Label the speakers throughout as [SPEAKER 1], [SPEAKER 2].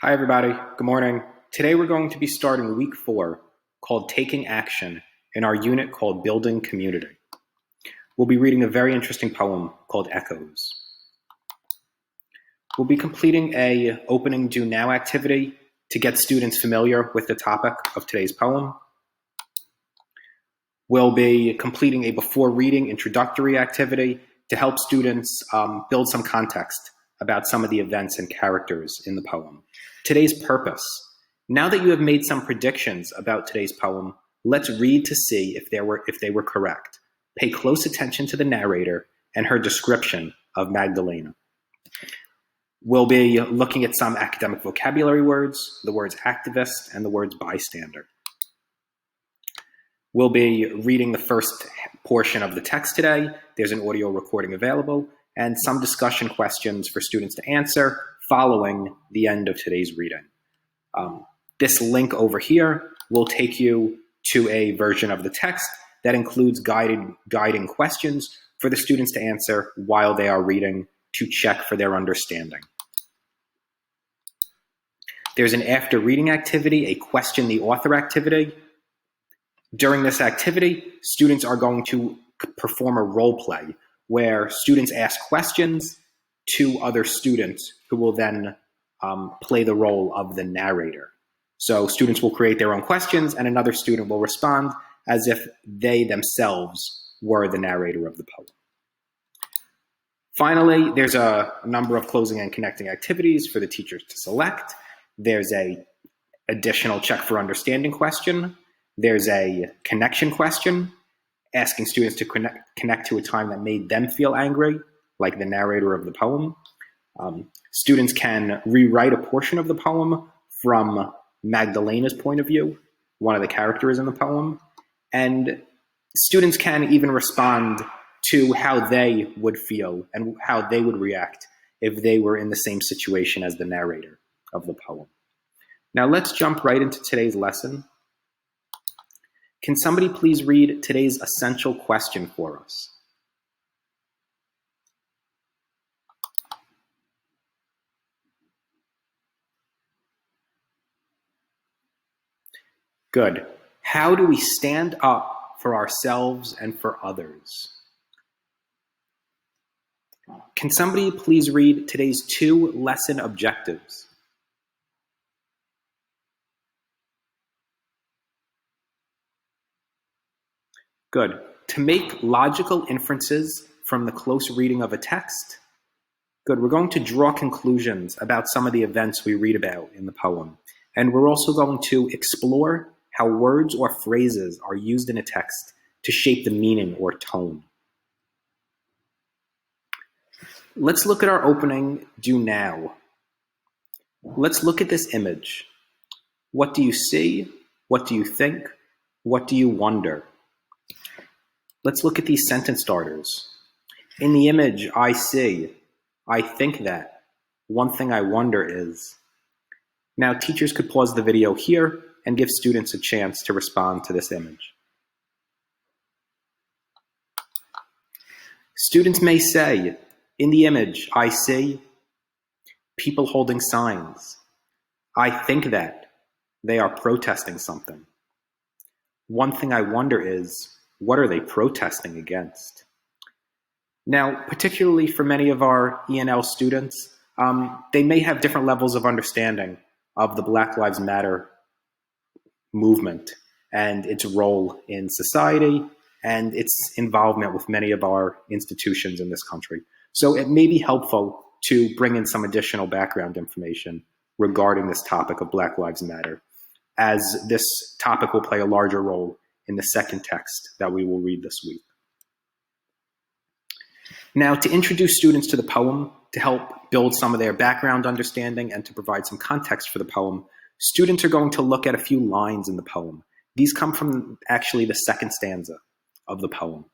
[SPEAKER 1] Hi, everybody. Good morning. Today we're going to be starting week 4 called Taking Action in our unit called Building Community. We'll be reading a very interesting poem called Echoes. We'll be completing a opening do now activity to get students familiar with the topic of today's poem. We'll be completing a before reading introductory activity to help students build some context about some of the events and characters in the poem. Today's purpose. Now that you have made some predictions about today's poem, let's read to see if they were correct. Pay close attention to the narrator and her description of Magdalena. We'll be looking at some academic vocabulary words, the words activist and the words bystander. We'll be reading the first portion of the text today. There's an audio recording available and some discussion questions for students to answer following the end of today's reading. This link over here will take you to a version of the text that includes guiding questions for the students to answer while they are reading to check for their understanding. There's an after reading activity, a question the author activity. During this activity, students are going to perform a role play where students ask questions to other students who will then play the role of the narrator. So students will create their own questions and another student will respond as if they themselves were the narrator of the poem. Finally, there's a number of closing and connecting activities for the teachers to select. There's a additional check for understanding question. There's a connection question, asking students to connect to a time that made them feel angry, like the narrator of the poem. Students can rewrite a portion of the poem from Magdalena's point of view, one of the characters in the poem. And students can even respond to how they would feel and how they would react if they were in the same situation as the narrator of the poem. Now let's jump right into today's lesson. Can somebody please read today's essential question for us? Good. How do we stand up for ourselves and for others? Can somebody please read today's 2 lesson objectives? Good. To make logical inferences from the close reading of a text. Good. We're going to draw conclusions about some of the events we read about in the poem. And we're also going to explore how words or phrases are used in a text to shape the meaning or tone. Let's look at our opening do now. Let's look at this image. What do you see? What do you think? What do you wonder? Let's look at these sentence starters. In the image, I see, I think that, one thing I wonder is. Now, teachers could pause the video here and give students a chance to respond to this image. Students may say, in the image, I see people holding signs. I think that they are protesting something. One thing I wonder is, what are they protesting against? Now, particularly for many of our ENL students, they may have different levels of understanding of the Black Lives Matter movement and its role in society and its involvement with many of our institutions in this country. So it may be helpful to bring in some additional background information regarding this topic of Black Lives Matter, as this topic will play a larger role in the second text that we will read this week. Now, to introduce students to the poem, to help build some of their background understanding and to provide some context for the poem, students are going to look at a few lines in the poem. These come from actually the second stanza of the poem.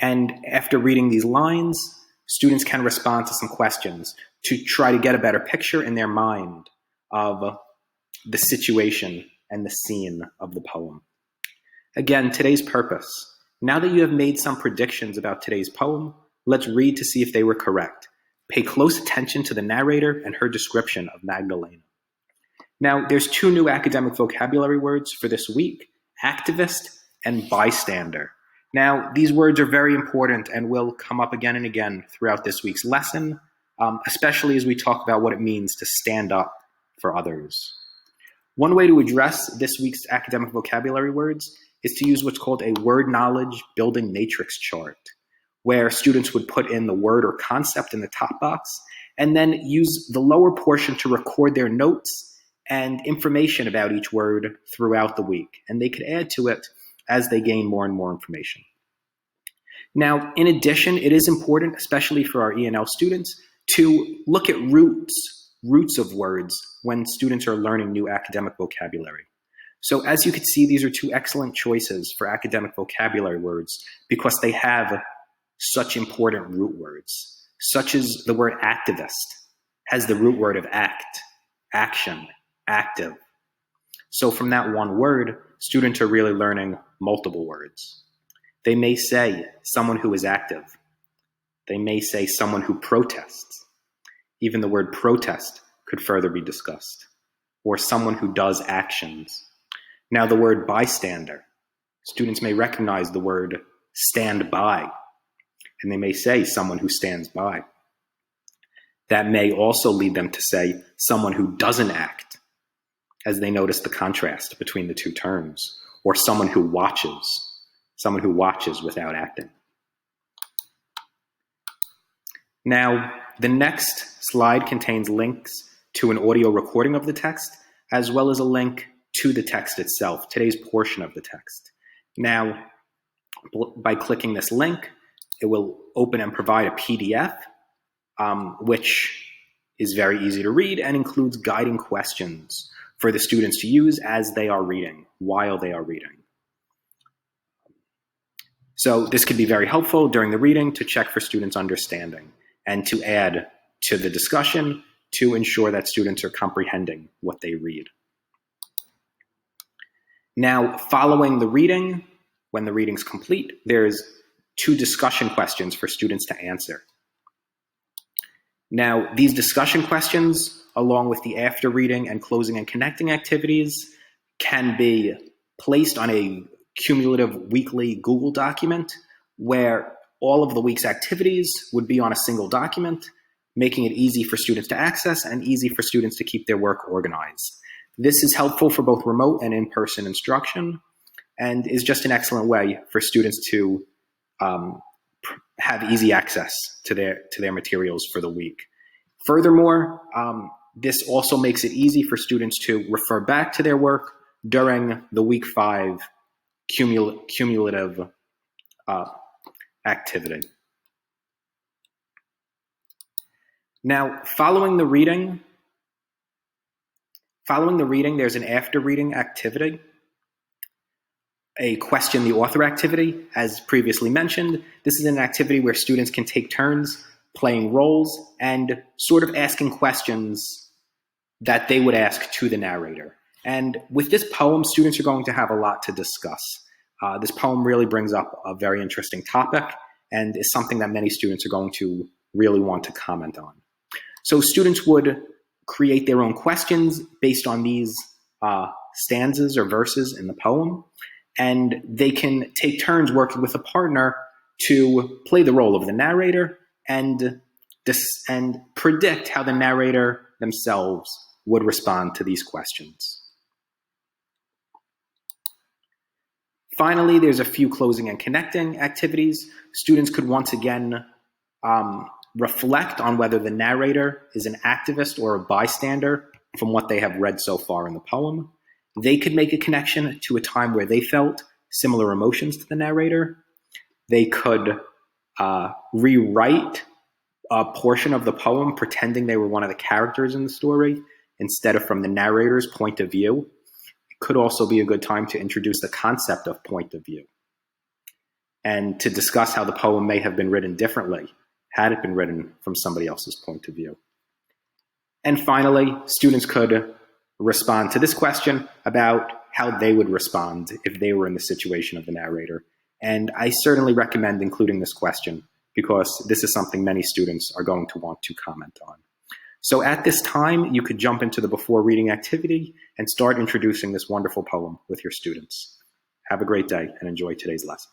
[SPEAKER 1] And after reading these lines, students can respond to some questions to try to get a better picture in their mind of the situation and the scene of the poem. Again, today's purpose. Now that you have made some predictions about today's poem, let's read to see if they were correct. Pay close attention to the narrator and her description of Magdalena. Now, there's two new academic vocabulary words for this week: activist and bystander. Now, these words are very important and will come up again and again throughout this week's lesson, especially as we talk about what it means to stand up for others. One way to address this week's academic vocabulary words is to use what's called a word knowledge building matrix chart, where students would put in the word or concept in the top box and then use the lower portion to record their notes and information about each word throughout the week. And they could add to it as they gain more and more information. Now, in addition, it is important, especially for our ENL students, to look at roots of words when students are learning new academic vocabulary. So as you can see, these are two excellent choices for academic vocabulary words because they have such important root words, such as the word activist has the root word of act, action, active. So from that one word, students are really learning multiple words. They may say someone who is active. They may say someone who protests. Even the word protest could further be discussed. Or someone who does actions. Now the word bystander. Students may recognize the word stand by, and they may say someone who stands by. That may also lead them to say someone who doesn't act, as they notice the contrast between the two terms, or someone who watches without acting. Now, the next slide contains links to an audio recording of the text, as well as a link to the text itself, today's portion of the text. Now, by clicking this link, it will open and provide a PDF, which is very easy to read and includes guiding questions for the students to use as they are reading, while they are reading. So this could be very helpful during the reading to check for students' understanding and to add to the discussion to ensure that students are comprehending what they read. Now, following the reading, when the reading's complete, there's 2 discussion questions for students to answer. Now, these discussion questions, along with the after reading and closing and connecting activities, can be placed on a cumulative weekly Google document where all of the week's activities would be on a single document, making it easy for students to access and easy for students to keep their work organized. This is helpful for both remote and in-person instruction and is just an excellent way for students to have easy access to their materials for the week. Furthermore, this also makes it easy for students to refer back to their work during the week 5 cumulative activity. Now, following the reading, there's an after reading activity, a question the author activity, as previously mentioned. This is an activity where students can take turns playing roles and sort of asking questions that they would ask to the narrator. And with this poem, students are going to have a lot to discuss. This poem really brings up a very interesting topic and is something that many students are going to really want to comment on. So students would create their own questions based on these stanzas or verses in the poem, and they can take turns working with a partner to play the role of the narrator and predict how the narrator themselves would respond to these questions. Finally, there's a few closing and connecting activities. Students could once again reflect on whether the narrator is an activist or a bystander from what they have read so far in the poem. They could make a connection to a time where they felt similar emotions to the narrator. They could rewrite a portion of the poem pretending they were one of the characters in the story instead of from the narrator's point of view. It could also be a good time to introduce the concept of point of view and to discuss how the poem may have been written differently had it been written from somebody else's point of view. And finally, students could respond to this question about how they would respond if they were in the situation of the narrator. And I certainly recommend including this question because this is something many students are going to want to comment on. So at this time, you could jump into the before reading activity and start introducing this wonderful poem with your students. Have a great day and enjoy today's lesson.